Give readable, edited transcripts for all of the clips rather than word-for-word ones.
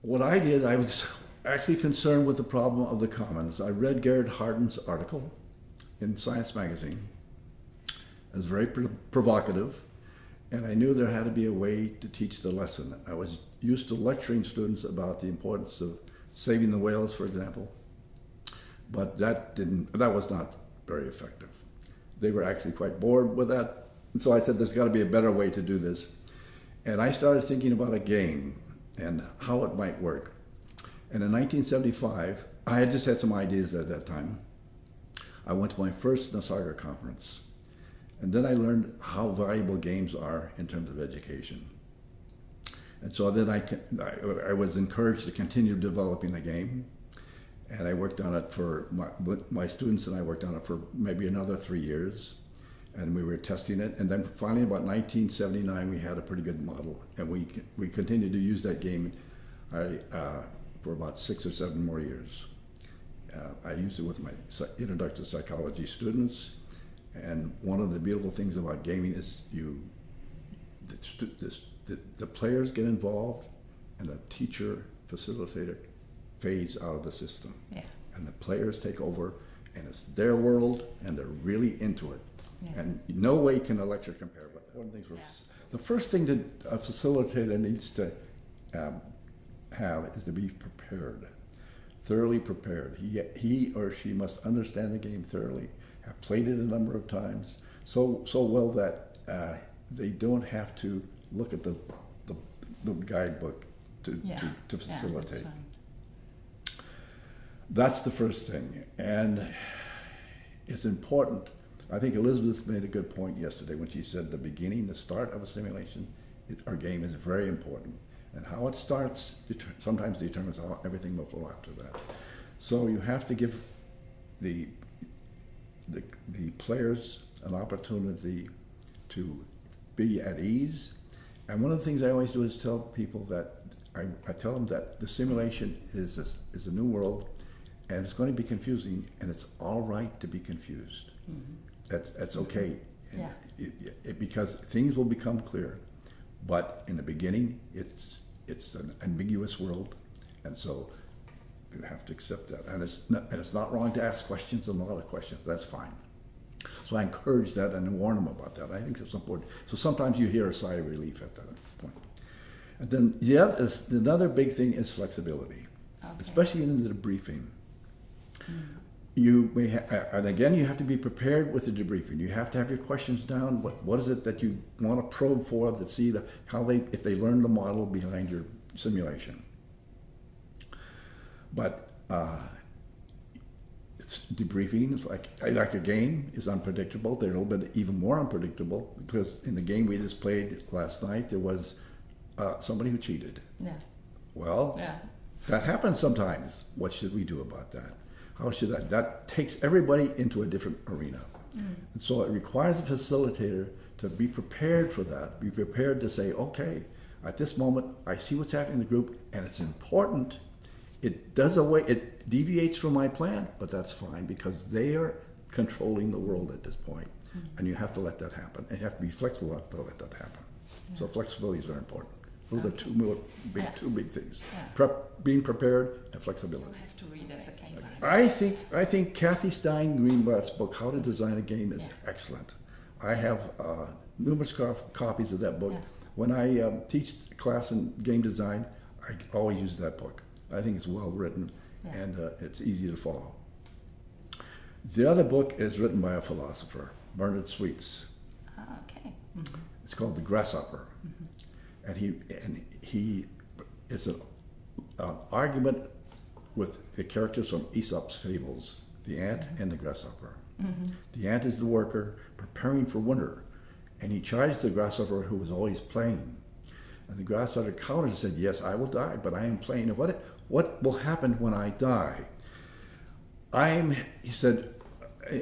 What I did, I was actually concerned with the problem of the commons. I read Garrett Hardin's article in Science Magazine. It was very provocative, and I knew there had to be a way to teach the lesson. I was used to lecturing students about the importance of saving the whales, for example, but that was not very effective. They were actually quite bored with that, and so I said there's got to be a better way to do this. And I started thinking about a game and how it might work. And in 1975, I had just had some ideas at that time. I went to my first ISAGA conference, and then I learned how valuable games are in terms of education. And so then I was encouraged to continue developing the game, and I worked on it for my students, and I worked on it for maybe another 3 years, and we were testing it. And then finally, about 1979, we had a pretty good model, and we continued to use that game for about 6 or 7 more years. I used it with my introductory psychology students, and one of the beautiful things about gaming is the players get involved, and the teacher facilitator fades out of the system. Yeah. And the players take over, and it's their world, and they're really into it. Yeah. And no way can a lecture compare with that. One of the things the first thing that a facilitator needs to have is to be prepared, thoroughly prepared. He or she must understand the game thoroughly, have played it a number of times, so well that they don't have to look at the guidebook to facilitate. Yeah, that's the first thing, and it's important. I think Elizabeth made a good point yesterday when she said the beginning, the start of a simulation, our game is very important. And how it starts sometimes determines how everything will flow after that. So you have to give the players an opportunity to be at ease. And one of the things I always do is tell people that I tell them that the simulation is a new world, and it's going to be confusing, and it's all right to be confused. Mm-hmm. That's okay. Yeah. Because things will become clear. But in the beginning, it's an ambiguous world, and so you have to accept that. And it's not wrong to ask questions, and a lot of questions. That's fine. So I encourage that and warn them about that. I think that's important. So sometimes you hear a sigh of relief at that point. And then another big thing is flexibility, especially in the debriefing. Mm. You may and again, you have to be prepared with the debriefing. You have to have your questions down. What is it that you want to probe for to see if they learn the model behind your simulation. But it's debriefing. It's like a game is unpredictable. They're a little bit even more unpredictable because in the game we just played last night, there was somebody who cheated. Yeah. Well, that happens sometimes. What should we do about that? How should that takes everybody into a different arena. Mm. And so it requires a facilitator to be prepared for that, be prepared to say, okay, at this moment, I see what's happening in the group, and it's important. It deviates from my plan, but that's fine because they are controlling the world at this point, and you have to let that happen. And you have to be flexible enough to let that happen. Yeah. So flexibility is very important. Those are two big things. Yeah. Being prepared and flexibility. You have to read as a game. I think Kathy Stein Greenblatt's book, How to Design a Game, is excellent. I have numerous copies of that book. Yeah. When I teach class in game design, I always use that book. I think it's well written and it's easy to follow. The other book is written by a philosopher, Bernard Sweets. Okay. Mm-hmm. It's called The Grasshopper. Mm-hmm. And he is an argument with the characters from Aesop's fables, the ant and the grasshopper. Mm-hmm. The ant is the worker preparing for winter, and he charged the grasshopper who was always playing. And the grasshopper countered and said, yes, I will die, but I am playing. And what will happen when I die? He said,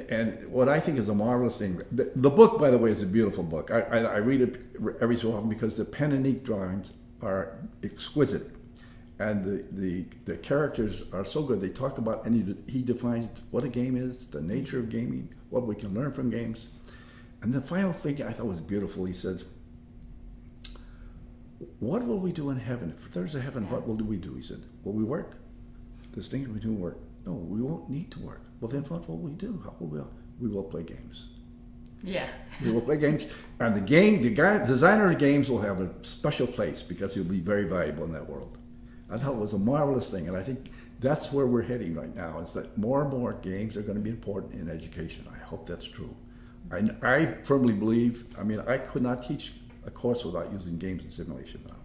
and what I think is a marvelous thing, the book, by the way, is a beautiful book. I read it every so often because the pen and ink drawings are exquisite. And the characters are so good. They talk about, and he defines what a game is, the nature of gaming, what we can learn from games. And the final thing I thought was beautiful, he says, what will we do in heaven? If there's a heaven, what will we do? He said, will we work? Distinction between work. No, we won't need to work. Well, then what will we do? How will we will play games. Yeah. We will play games. And the designer of games will have a special place because he'll be very valuable in that world. I thought it was a marvelous thing. And I think that's where we're heading right now, is that more and more games are going to be important in education. I hope that's true. I firmly believe, I mean, I could not teach a course without using games and simulation now.